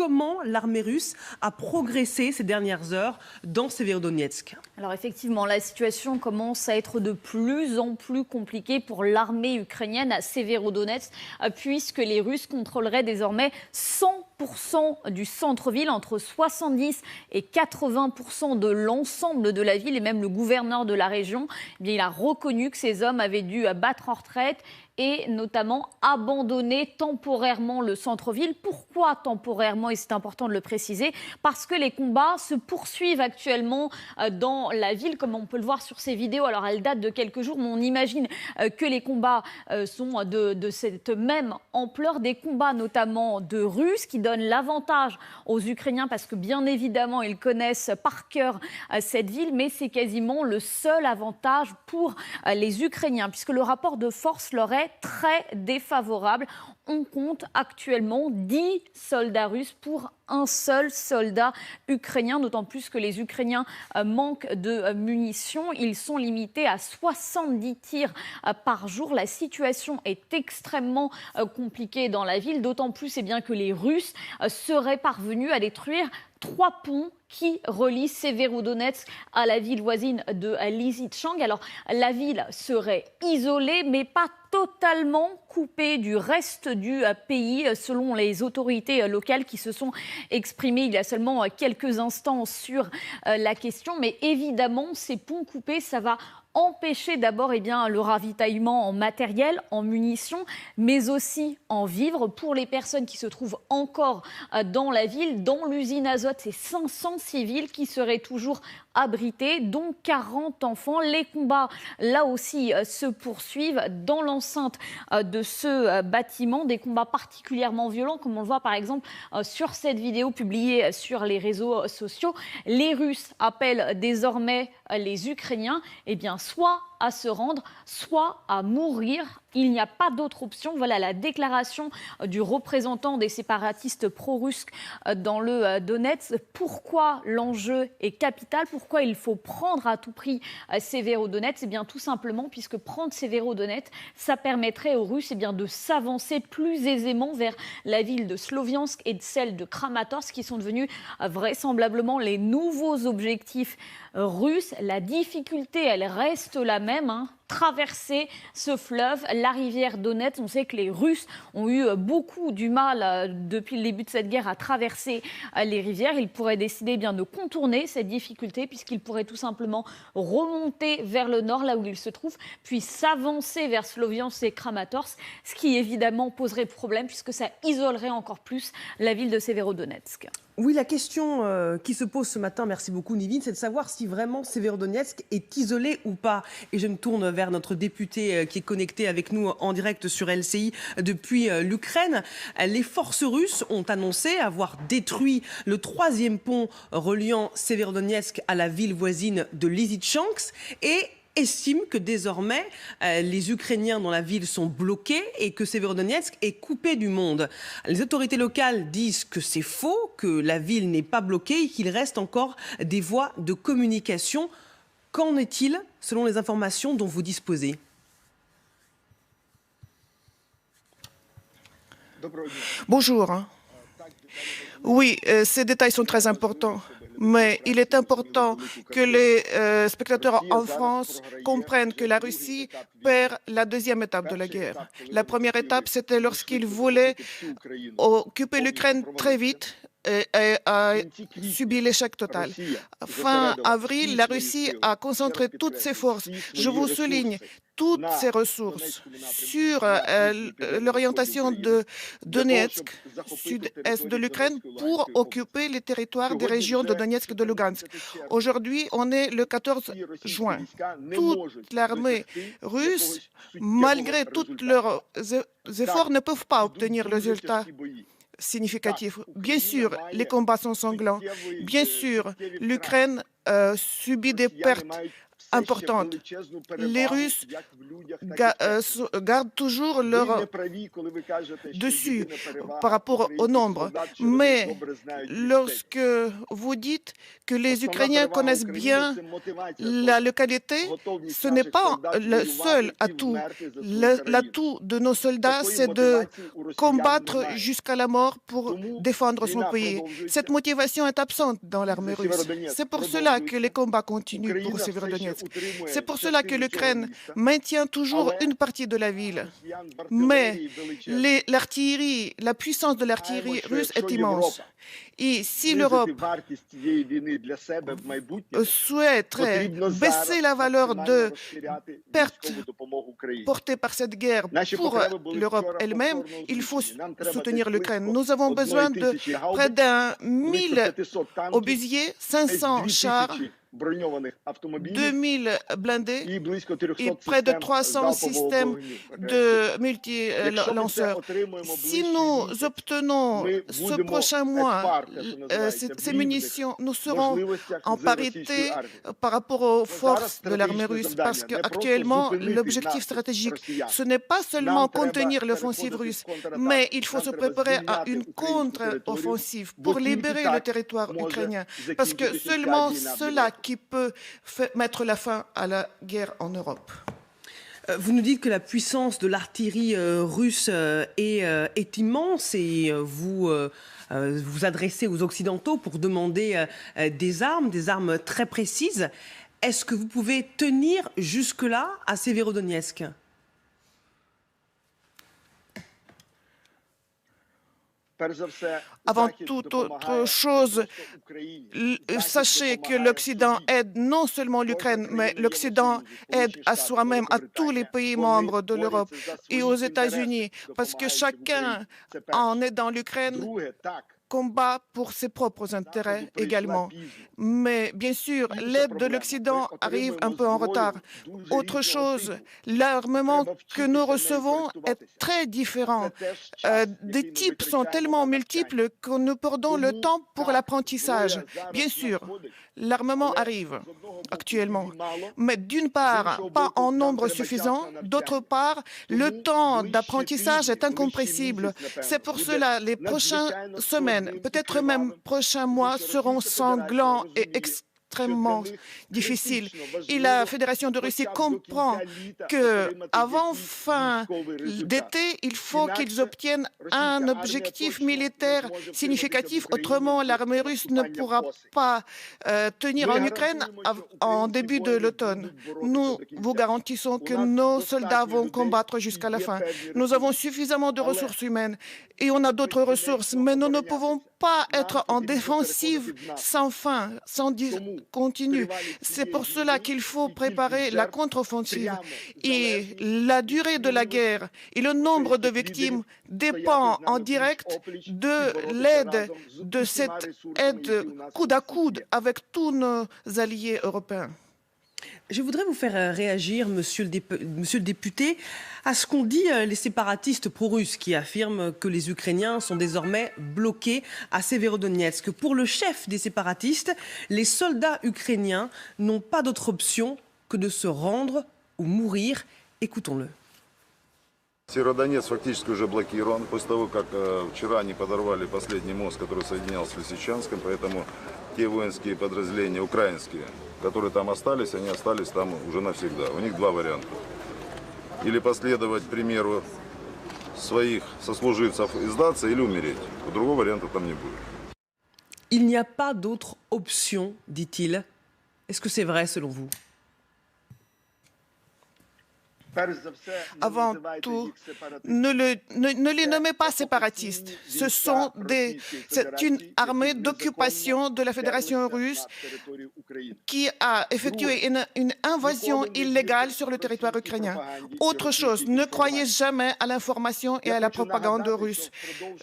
comment l'armée russe a progressé ces dernières heures dans Severodonetsk. Alors effectivement, la situation commence à être de plus en plus compliquée pour l'armée ukrainienne à Severodonetsk, puisque les Russes contrôleraient désormais 100% du centre-ville, entre 70 et 80% de l'ensemble de la ville, et même le gouverneur de la région, eh bien, il a reconnu que ces hommes avaient dû battre en retraite et notamment abandonner temporairement le centre-ville. Pourquoi temporairement? Et c'est important de le préciser, parce que les combats se poursuivent actuellement dans la ville, comme on peut le voir sur ces vidéos. Alors elles datent de quelques jours, mais on imagine que les combats sont de cette même ampleur, des combats notamment de Russes qui donnent l'avantage aux Ukrainiens parce que bien évidemment ils connaissent par cœur cette ville, mais c'est quasiment le seul avantage pour les Ukrainiens, puisque le rapport de force leur est très défavorable. On compte actuellement 10 soldats russes pour un seul soldat ukrainien, d'autant plus que les Ukrainiens manquent de munitions. Ils sont limités à 70 tirs par jour. La situation est extrêmement compliquée dans la ville, d'autant plus bien que les Russes seraient parvenus à détruire 3 ponts qui relient Severodonetsk à la ville voisine de Lysychansk. Alors, la ville serait isolée, mais pas totalement coupée du reste du pays, selon les autorités locales qui se sont exprimées il y a seulement quelques instants sur la question. Mais évidemment, ces ponts coupés, ça va empêcher d'abord le ravitaillement en matériel, en munitions, mais aussi en vivres pour les personnes qui se trouvent encore dans la ville. Dans l'usine Azot, c'est 500 civils qui seraient toujours abrités, dont 40 enfants. Les combats, là aussi, se poursuivent dans l'enceinte de ce bâtiment. Des combats particulièrement violents, comme on le voit par exemple sur cette vidéo publiée sur les réseaux sociaux. Les Russes appellent désormais les Ukrainiens soit à se rendre, soit à mourir. Il n'y a pas d'autre option. Voilà la déclaration du représentant des séparatistes pro-russes dans le Donetsk. Pourquoi l'enjeu est capital? Pourquoi il faut prendre à tout prix Severodonetsk? Eh bien, tout simplement puisque prendre Severodonetsk, ça permettrait aux Russes de s'avancer plus aisément vers la ville de Sloviansk et celle de Kramatorsk, qui sont devenus vraisemblablement les nouveaux objectifs russes. La difficulté, elle reste la même. Traverser ce fleuve, la rivière Donetsk. On sait que les Russes ont eu beaucoup du mal depuis le début de cette guerre à traverser les rivières. Ils pourraient décider de contourner cette difficulté, puisqu'ils pourraient tout simplement remonter vers le nord, là où ils se trouvent, puis s'avancer vers Sloviansk et Kramatorsk, ce qui évidemment poserait problème, puisque ça isolerait encore plus la ville de Severodonetsk. Oui, la question qui se pose ce matin, merci beaucoup Nivine, c'est de savoir si vraiment Severodonetsk est isolé ou pas. Et je me tourne vers notre député qui est connecté avec nous en direct sur LCI depuis l'Ukraine. Les forces russes ont annoncé avoir détruit le 3e pont reliant Severodonetsk à la ville voisine de Lysychansk et estime que désormais les Ukrainiens dans la ville sont bloqués et que Severodonetsk est coupé du monde. Les autorités locales disent que c'est faux, que la ville n'est pas bloquée et qu'il reste encore des voies de communication. Qu'en est-il selon les informations dont vous disposez? Bonjour. Oui, ces détails sont très importants. Mais il est important que les spectateurs en France comprennent que la Russie perd la 2e étape de la guerre. La première étape, c'était lorsqu'il voulait occuper l'Ukraine très vite et a subi l'échec total. Fin avril, la Russie a concentré toutes ses forces. Je vous souligne, toutes ses ressources sur l'orientation de Donetsk, sud-est de l'Ukraine, pour occuper les territoires des régions de Donetsk et de Lugansk. Aujourd'hui, on est le 14 juin. Toute l'armée russe, malgré tous leurs efforts, ne peuvent pas obtenir le résultat significatif. Bien sûr, les combats sont sanglants. Bien sûr, l'Ukraine subit des pertes importante. Les Russes gardent toujours leur dessus par rapport au nombre. Mais lorsque vous dites que les Ukrainiens connaissent bien la localité, ce n'est pas le seul atout. L'atout de nos soldats, c'est de combattre jusqu'à la mort pour défendre son pays. Cette motivation est absente dans l'armée russe. C'est pour cela que les combats continuent pour Severodonetsk. C'est pour cela que l'Ukraine maintient toujours une partie de la ville. Mais l'artillerie, la puissance de l'artillerie russe est immense. Et si l'Europe souhaiterait baisser la valeur de pertes portées par cette guerre pour l'Europe elle-même, il faut soutenir l'Ukraine. Nous avons besoin de près d'1000 obusiers, 500 chars, 2000 blindés et près de 300 systèmes de multi-lanceurs. Si nous obtenons ce prochain mois ces munitions, nous serons en parité par rapport aux forces de l'armée russe, parce qu'actuellement, l'objectif stratégique, ce n'est pas seulement contenir l'offensive russe, mais il faut se préparer à une contre-offensive pour libérer le territoire ukrainien, parce que seulement cela qui peut mettre la fin à la guerre en Europe. Vous nous dites que la puissance de l'artillerie russe est immense et vous vous adressez aux Occidentaux pour demander des armes très précises. Est-ce que vous pouvez tenir jusque-là à Severodonetsk ? Avant toute autre chose, sachez que l'Occident aide non seulement l'Ukraine, mais l'Occident aide à soi-même, à tous les pays membres de l'Europe et aux États-Unis, parce que chacun, en aidant l'Ukraine, combat pour ses propres intérêts également. Mais bien sûr, l'aide de l'Occident arrive un peu en retard. Autre chose, l'armement que nous recevons est très différent. Des types sont tellement multiples que nous perdons le temps pour l'apprentissage. Bien sûr, l'armement arrive actuellement, mais d'une part, pas en nombre suffisant, d'autre part, le temps d'apprentissage est incompressible. C'est pour cela les prochaines semaines, peut-être même prochains mois, seront sanglants et extrêmement difficiles. Et la Fédération de Russie comprend qu'avant fin d'été, il faut qu'ils obtiennent un objectif militaire significatif. Autrement, l'armée russe ne pourra pas tenir en Ukraine en début de l'automne. Nous vous garantissons que nos soldats vont combattre jusqu'à la fin. Nous avons suffisamment de ressources humaines et on a d'autres ressources, mais nous ne pouvons pas être en défensive sans fin, sans continu. C'est pour cela qu'il faut préparer la contre-offensive. Et la durée de la guerre et le nombre de victimes dépend en direct de l'aide, de cette aide coude à coude avec tous nos alliés européens. Je voudrais vous faire réagir, monsieur le député, à ce qu'ont dit les séparatistes pro-russes qui affirment que les Ukrainiens sont désormais bloqués à Severodonetsk. Pour le chef des séparatistes, les soldats ukrainiens n'ont pas d'autre option que de se rendre ou mourir. Écoutons-le. Северодонецк фактически уже блокирован после того, как вчера они подорвали последний мост, который соединял с Лисичанском, поэтому те воинские подразделения украинские, которые там остались, они остались там уже навсегда. У них два варианта. Или последовать примеру своих сослуживцев и сдаться, или умереть. Другого варианта там не будет. Il n'y a pas d'autre option, dit-il. Est-ce que c'est vrai selon vous ? Avant tout, ne les nommez pas séparatistes. C'est une armée d'occupation de la Fédération russe qui a effectué une invasion illégale sur le territoire ukrainien. Autre chose, ne croyez jamais à l'information et à la propagande russe.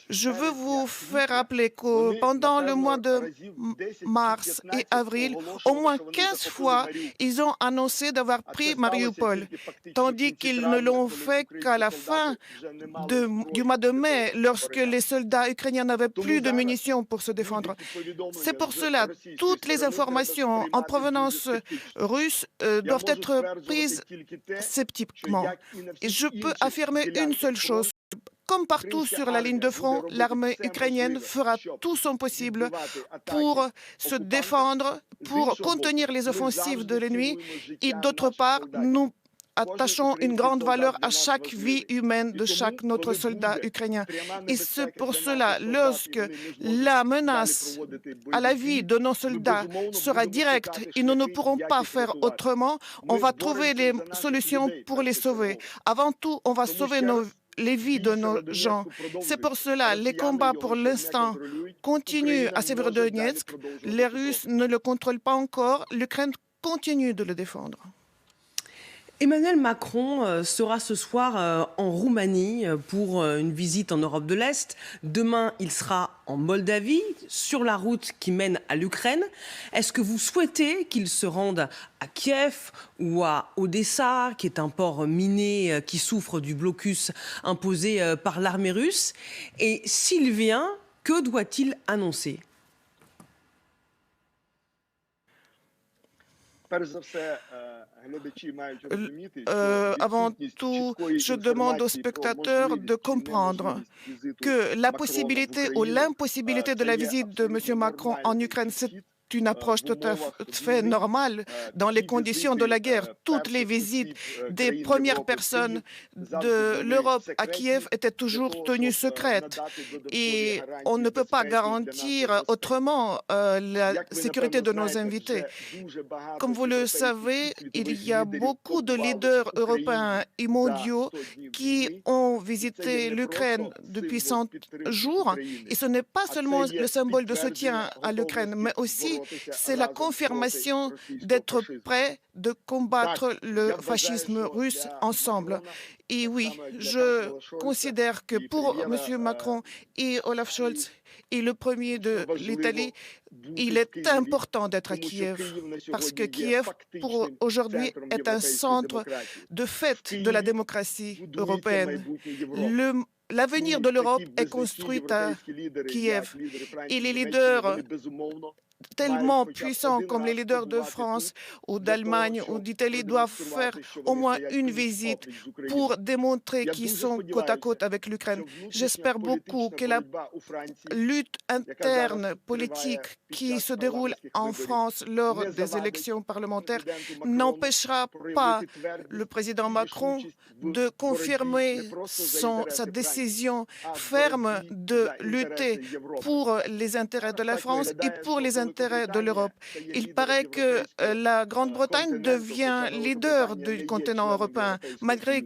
Je veux vous faire rappeler que pendant le mois de mars et avril, au moins 15 fois, ils ont annoncé d'avoir pris Mariupol, tandis dit qu'ils ne l'ont fait qu'à la fin du mois de mai, lorsque les soldats ukrainiens n'avaient plus de munitions pour se défendre. C'est pour cela que toutes les informations en provenance russe doivent être prises sceptiquement. Et je peux affirmer une seule chose. Comme partout sur la ligne de front, l'armée ukrainienne fera tout son possible pour se défendre, pour contenir les offensives de l'ennemi. Et d'autre part, nous attachons une grande valeur à chaque vie humaine de chaque notre soldat ukrainien. Et c'est pour cela, lorsque la menace à la vie de nos soldats sera directe et nous ne pourrons pas faire autrement, on va trouver les solutions pour les sauver. Avant tout, on va sauver les vies de nos gens. C'est pour cela que les combats, pour l'instant, continuent à Severodonetsk. Les Russes ne le contrôlent pas encore. L'Ukraine continue de le défendre. Emmanuel Macron sera ce soir en Roumanie pour une visite en Europe de l'Est. Demain, il sera en Moldavie, sur la route qui mène à l'Ukraine. Est-ce que vous souhaitez qu'il se rende à Kiev ou à Odessa, qui est un port miné qui souffre du blocus imposé par l'armée russe? Et s'il vient, que doit-il annoncer? Avant tout, je demande aux spectateurs de comprendre que la possibilité ou l'impossibilité de la visite de M. Macron en Ukraine, c'est une approche tout à fait normale dans les conditions de la guerre. Toutes les visites des premières personnes de l'Europe à Kiev étaient toujours tenues secrètes et on ne peut pas garantir autrement la sécurité de nos invités. Comme vous le savez, il y a beaucoup de leaders européens et mondiaux qui ont visité l'Ukraine depuis 100 jours et ce n'est pas seulement le symbole de soutien à l'Ukraine, mais aussi c'est la confirmation d'être prêt de combattre le fascisme russe ensemble. Et oui, je considère que pour M. Macron et Olaf Scholz et le premier de l'Italie, il est important d'être à Kiev parce que Kiev, pour aujourd'hui, est un centre de fait de la démocratie européenne. L'avenir de l'Europe est construit à Kiev et les leaders tellement puissants comme les leaders de France ou d'Allemagne ou d'Italie doivent faire au moins une visite pour démontrer qu'ils sont côte à côte avec l'Ukraine. J'espère beaucoup que la lutte interne politique qui se déroule en France lors des élections parlementaires n'empêchera pas le président Macron de confirmer sa décision ferme de lutter pour les intérêts de la France et pour les intérêts de l'Europe. Il paraît que la Grande-Bretagne devient leader du continent européen, malgré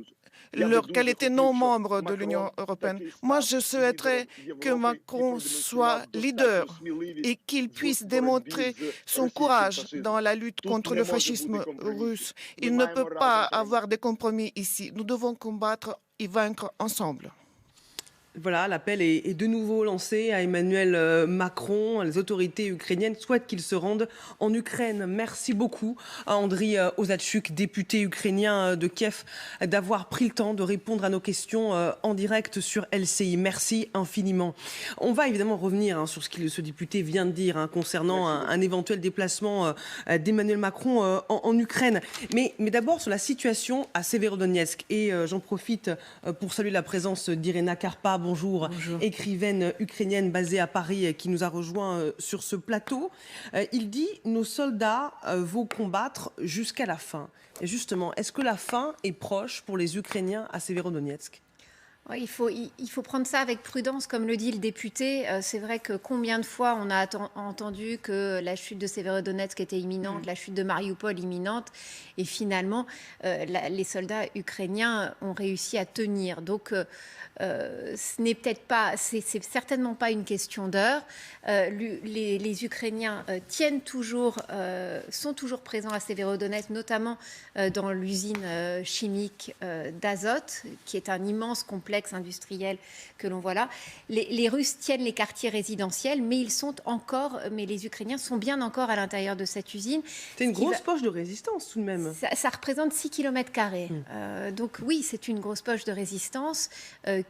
qu'elle était non membre de l'Union européenne. Moi, je souhaiterais que Macron soit leader et qu'il puisse démontrer son courage dans la lutte contre le fascisme russe. Il ne peut pas avoir de compromis ici. Nous devons combattre et vaincre ensemble. Voilà, l'appel est de nouveau lancé à Emmanuel Macron. Les autorités ukrainiennes souhaitent qu'il se rende en Ukraine. Merci beaucoup à Andriy Ozadchuk, député ukrainien de Kiev, d'avoir pris le temps de répondre à nos questions en direct sur LCI. Merci infiniment. On va évidemment revenir sur ce que ce député vient de dire concernant un éventuel déplacement d'Emmanuel Macron en Ukraine. Mais d'abord sur la situation à Severodonetsk. Et j'en profite pour saluer la présence d'Irena Karpa. Bonjour, écrivaine ukrainienne basée à Paris qui nous a rejoint sur ce plateau. Il dit « Nos soldats vont combattre jusqu'à la fin ». Et justement, est-ce que la fin est proche pour les Ukrainiens à Severodonetsk ? Oui, il faut prendre ça avec prudence, comme le dit le député. C'est vrai que combien de fois on a entendu que la chute de Severodonetsk était imminente, la chute de Mariupol imminente, et finalement, les soldats ukrainiens ont réussi à tenir. Donc, ce n'est peut-être pas, c'est certainement pas une question d'heure. Les Ukrainiens tiennent toujours, sont toujours présents à Severodonetsk, notamment dans l'usine chimique d'Azot, qui est un immense complexe complexes industriels que l'on voit là. Les Russes tiennent les quartiers résidentiels, mais les Ukrainiens sont bien encore à l'intérieur de cette usine. C'est une grosse poche de résistance tout de même. Ça représente 6 km². Donc oui, c'est une grosse poche de résistance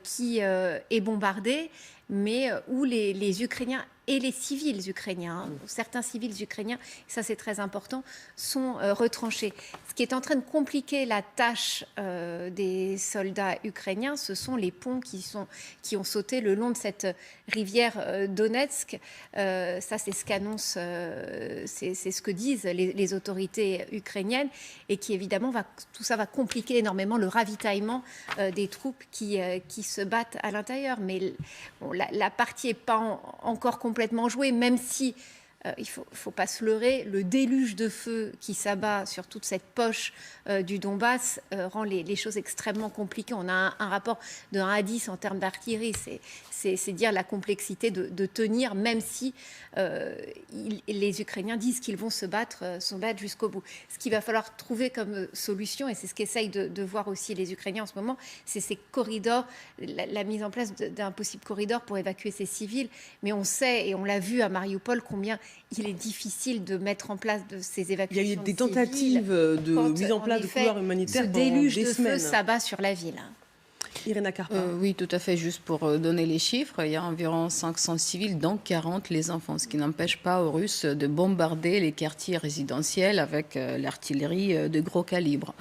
qui est bombardée, mais où les Ukrainiens et les civils ukrainiens, certains civils ukrainiens, ça c'est très important, sont retranchés. Ce qui est en train de compliquer la tâche des soldats ukrainiens, ce sont les ponts qui ont sauté le long de cette rivière Donetsk. Ça c'est ce qu'annoncent, c'est ce que disent les autorités ukrainiennes, et qui évidemment tout ça va compliquer énormément le ravitaillement des troupes qui se battent à l'intérieur. Mais bon, la partie n'est pas encore complètement jouée, même si il faut pas se leurrer, le déluge de feu qui s'abat sur toute cette poche du Donbass rend les choses extrêmement compliquées. On a un rapport de 1 à 10 en termes d'artillerie. C'est dire la complexité de tenir, même si les Ukrainiens disent qu'ils vont se battre jusqu'au bout. Ce qu'il va falloir trouver comme solution, et c'est ce qu'essayent de voir aussi les Ukrainiens en ce moment, c'est ces corridors, la mise en place d'un possible corridor pour évacuer ces civils. Mais on sait, et on l'a vu à Mariupol, combien il est difficile de mettre en place ces évacuations. Il y a eu des tentatives de mise en place de couloirs humanitaires. Ce déluge de feu s'abat sur la ville. Irina Karpa. Oui, tout à fait. Juste pour donner les chiffres, il y a environ 500 civils, dont 40 les enfants, ce qui n'empêche pas aux Russes de bombarder les quartiers résidentiels avec l'artillerie de gros calibre.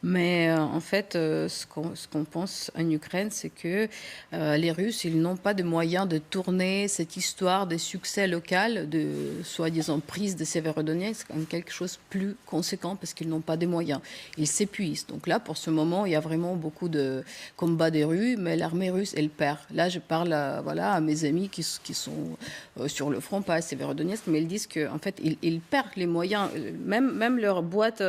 Mais en fait, ce qu'on pense en Ukraine, c'est que les Russes, ils n'ont pas de moyens de tourner cette histoire de succès local, de soi-disant prise de Severodonetsk, en quelque chose de plus conséquent, parce qu'ils n'ont pas de moyens. Ils s'épuisent. Donc là, pour ce moment, il y a vraiment beaucoup de combats des rues, mais l'armée russe, elle perd. Là, je parle à mes amis qui sont sur le front, pas à Severodonetsk, mais ils disent qu'en fait, ils perdent les moyens. Même leur boîte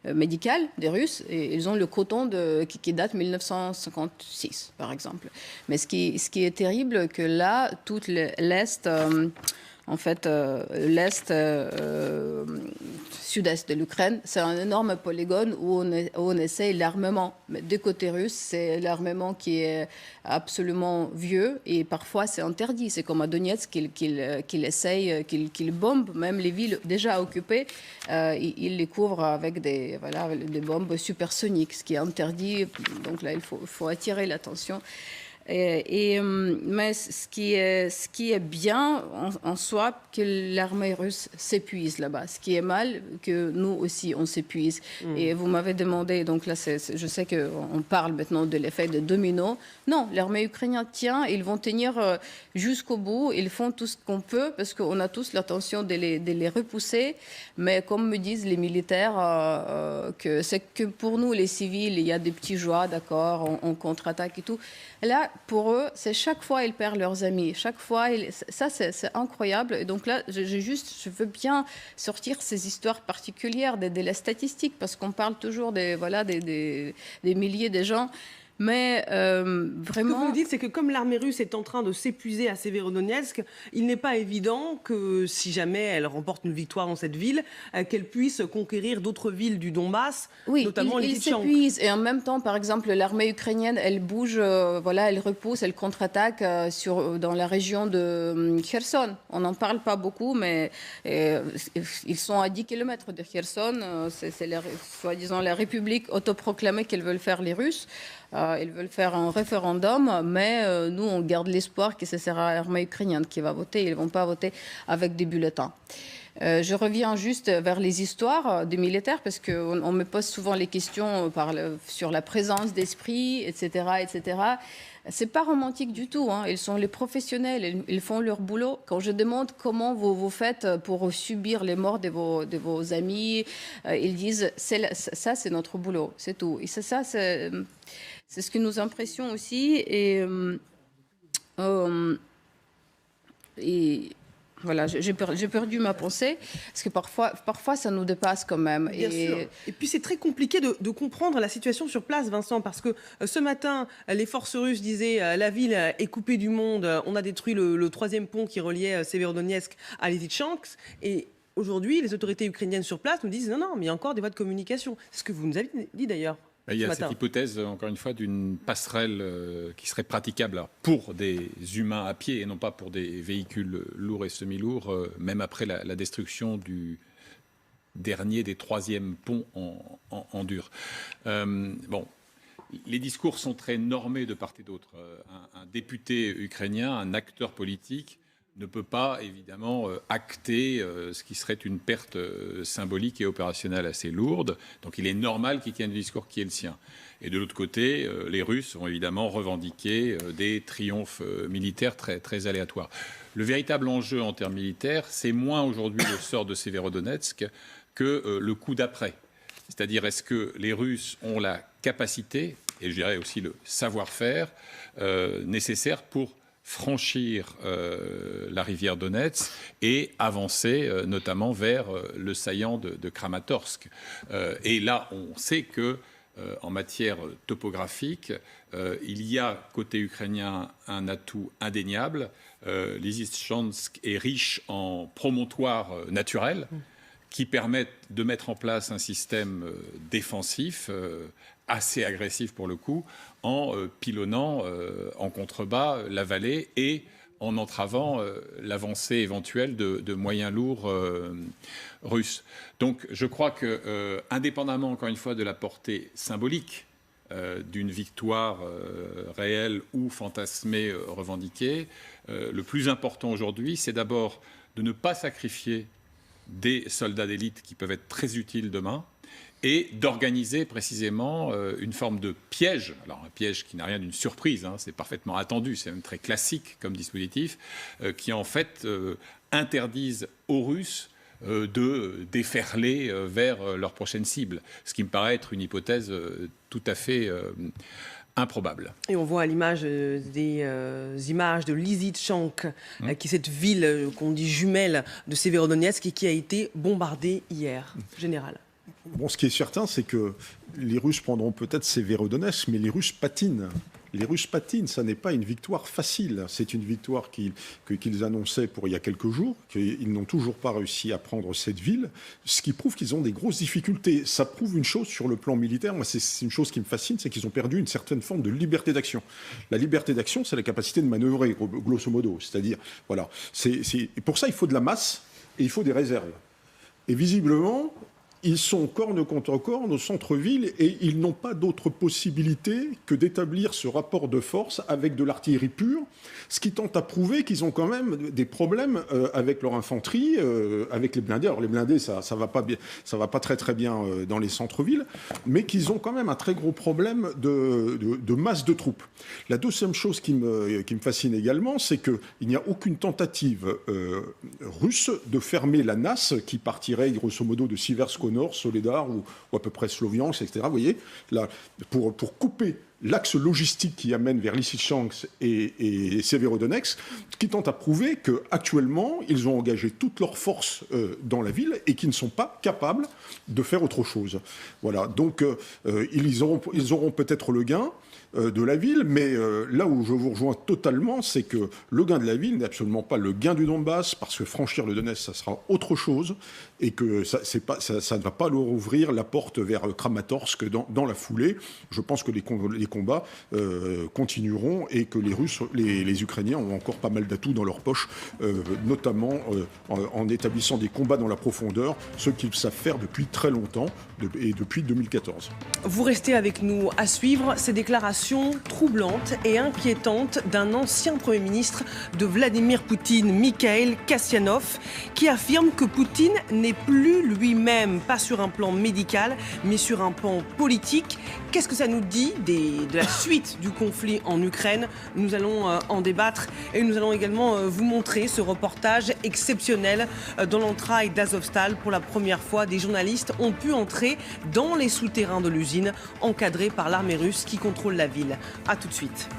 médicale des Russes, et ils ont le coton qui date de 1956, par exemple. Mais ce qui est terrible, que là, tout l'Est... l'Est sud-est de l'Ukraine, c'est un énorme polygone où on essaye l'armement. Mais du côté russe, c'est l'armement qui est absolument vieux et parfois c'est interdit. C'est comme à Donetsk qu'il essaye, qu'il bombe, même les villes déjà occupées, il les couvre avec des bombes supersoniques, ce qui est interdit. Donc là, il faut attirer l'attention. Mais ce qui est bien en soi, que l'armée russe s'épuise là-bas. Ce qui est mal, que nous aussi, on s'épuise. Et vous m'avez demandé, donc là, je sais qu'on parle maintenant de l'effet de domino. Non, l'armée ukrainienne tient, ils vont tenir jusqu'au bout. Ils font tout ce qu'on peut, parce qu'on a tous l'intention de les repousser. Mais comme me disent les militaires, que c'est que pour nous, les civils, il y a des petits joies, d'accord, on contre-attaque et tout. Là, pour eux, c'est chaque fois ils perdent leurs amis. Chaque fois, ça c'est incroyable. Et donc là, je veux bien sortir ces histoires particulières de la statistique, parce qu'on parle toujours des milliers de gens. Mais vraiment... Ce que vous dites, c'est que comme l'armée russe est en train de s'épuiser à Severodonetsk, il n'est pas évident que si jamais elle remporte une victoire dans cette ville, qu'elle puisse conquérir d'autres villes du Donbass, notamment les Lysychansk. Oui, ils s'épuisent. Et en même temps, par exemple, l'armée ukrainienne, elle bouge, elle repousse, elle contre-attaque dans la région de Kherson. On n'en parle pas beaucoup, mais ils sont à 10 km de Kherson. C'est soi-disant la république autoproclamée qu'ils veulent faire les Russes. Ils veulent faire un référendum, mais nous, on garde l'espoir que ce sera l'armée ukrainienne qui va voter. Ils ne vont pas voter avec des bulletins. Je reviens juste vers les histoires des militaires, parce qu'on me pose souvent les questions sur la présence d'esprit, etc., etc. C'est pas romantique du tout. Ils sont les professionnels, ils font leur boulot. Quand je demande comment vous faites pour subir les morts de vos amis, ils disent ça, c'est notre boulot, c'est tout. Et ça, c'est ce que nous impressions aussi. Et voilà, j'ai perdu ma pensée, parce que parfois ça nous dépasse quand même. Bien sûr. Et puis c'est très compliqué de comprendre la situation sur place, Vincent, parce que ce matin, les forces russes disaient la ville est coupée du monde, on a détruit le troisième pont qui reliait Severodonetsk à Lysychansk, et aujourd'hui, les autorités ukrainiennes sur place nous disent non, mais il y a encore des voies de communication. C'est ce que vous nous avez dit d'ailleurs. Il y a cette hypothèse, encore une fois, d'une passerelle qui serait praticable pour des humains à pied et non pas pour des véhicules lourds et semi-lourds, même après la destruction du dernier des troisièmes ponts en dur. Bon, les discours sont très normés de part et d'autre. Un député ukrainien, un acteur politique, ne peut pas, évidemment, acter ce qui serait une perte symbolique et opérationnelle assez lourde. Donc il est normal qu'il tienne le discours qui est le sien. Et de l'autre côté, les Russes ont évidemment revendiqué des triomphes militaires très, très aléatoires. Le véritable enjeu en termes militaires, c'est moins aujourd'hui le sort de Severodonetsk que le coup d'après. C'est-à-dire, est-ce que les Russes ont la capacité, et je dirais aussi le savoir-faire nécessaire pour franchir la rivière Donetsk et avancer notamment vers le saillant de Kramatorsk. Et là, on sait que en matière topographique, il y a côté ukrainien un atout indéniable. Lysychansk est riche en promontoires naturels qui permettent de mettre en place un système défensif assez agressif pour le coup, en pilonnant en contrebas la vallée et en entravant l'avancée éventuelle de moyens lourds russes. Donc je crois que, indépendamment encore une fois de la portée symbolique d'une victoire réelle ou fantasmée revendiquée, le plus important aujourd'hui, c'est d'abord de ne pas sacrifier des soldats d'élite qui peuvent être très utiles demain, et d'organiser précisément une forme de piège. Alors un piège qui n'a rien d'une surprise, hein, c'est parfaitement attendu, c'est même très classique comme dispositif, qui en fait interdisent aux Russes de déferler vers leur prochaine cible, ce qui me paraît être une hypothèse tout à fait improbable. Et on voit à l'image des images de Lysychansk, qui est cette ville qu'on dit jumelle de Severodonetsk et qui a été bombardée hier. Général. Bon, ce qui est certain, c'est que les Russes prendront peut-être Severodonetsk, mais les Russes patinent. Les Russes patinent, ça n'est pas une victoire facile. C'est une victoire qu'ils annonçaient pour il y a quelques jours, qu'ils n'ont toujours pas réussi à prendre cette ville, ce qui prouve qu'ils ont des grosses difficultés. Ça prouve une chose sur le plan militaire, moi c'est une chose qui me fascine, c'est qu'ils ont perdu une certaine forme de liberté d'action. La liberté d'action, c'est la capacité de manœuvrer, grosso modo. C'est-à-dire, voilà, et pour ça il faut de la masse et il faut des réserves. Et visiblement, ils sont corne contre corne au centre-ville et ils n'ont pas d'autre possibilité que d'établir ce rapport de force avec de l'artillerie pure, ce qui tente à prouver qu'ils ont quand même des problèmes avec leur infanterie, avec les blindés. Alors les blindés, ça va pas très très bien dans les centres-villes, mais qu'ils ont quand même un très gros problème de masse de troupes. La deuxième chose qui me fascine également, c'est qu'il n'y a aucune tentative russe de fermer la NAS qui partirait grosso modo de Siversk au nord, Soledar ou à peu près Sloviansk, etc. Vous voyez, là, pour couper l'axe logistique qui amène vers Lysychansk et Severodonetsk, qui tente à prouver qu'actuellement, ils ont engagé toutes leurs forces dans la ville et qu'ils ne sont pas capables de faire autre chose. Voilà, donc ils auront peut-être le gain de la ville, mais là où je vous rejoins totalement, c'est que le gain de la ville n'est absolument pas le gain du Donbass, parce que franchir le Donetsk, ça sera autre chose, et que ça ne va pas leur ouvrir la porte vers Kramatorsk dans la foulée. Je pense que les combats continueront et que les Russes, les Ukrainiens ont encore pas mal d'atouts dans leur poche, notamment en établissant des combats dans la profondeur, ce qu'ils savent faire depuis très longtemps et depuis 2014. Vous restez avec nous à suivre ces déclarations troublantes et inquiétantes d'un ancien Premier ministre de Vladimir Poutine, Mikhail Kasyanov, qui affirme que Poutine n'est plus lui-même, pas sur un plan médical, mais sur un plan politique. Qu'est-ce que ça nous dit de la suite du conflit en Ukraine? Nous allons en débattre et nous allons également vous montrer ce reportage exceptionnel dans l'entraille d'Azovstal. Pour la première fois, des journalistes ont pu entrer dans les souterrains de l'usine, encadrés par l'armée russe qui contrôle la ville. A tout de suite.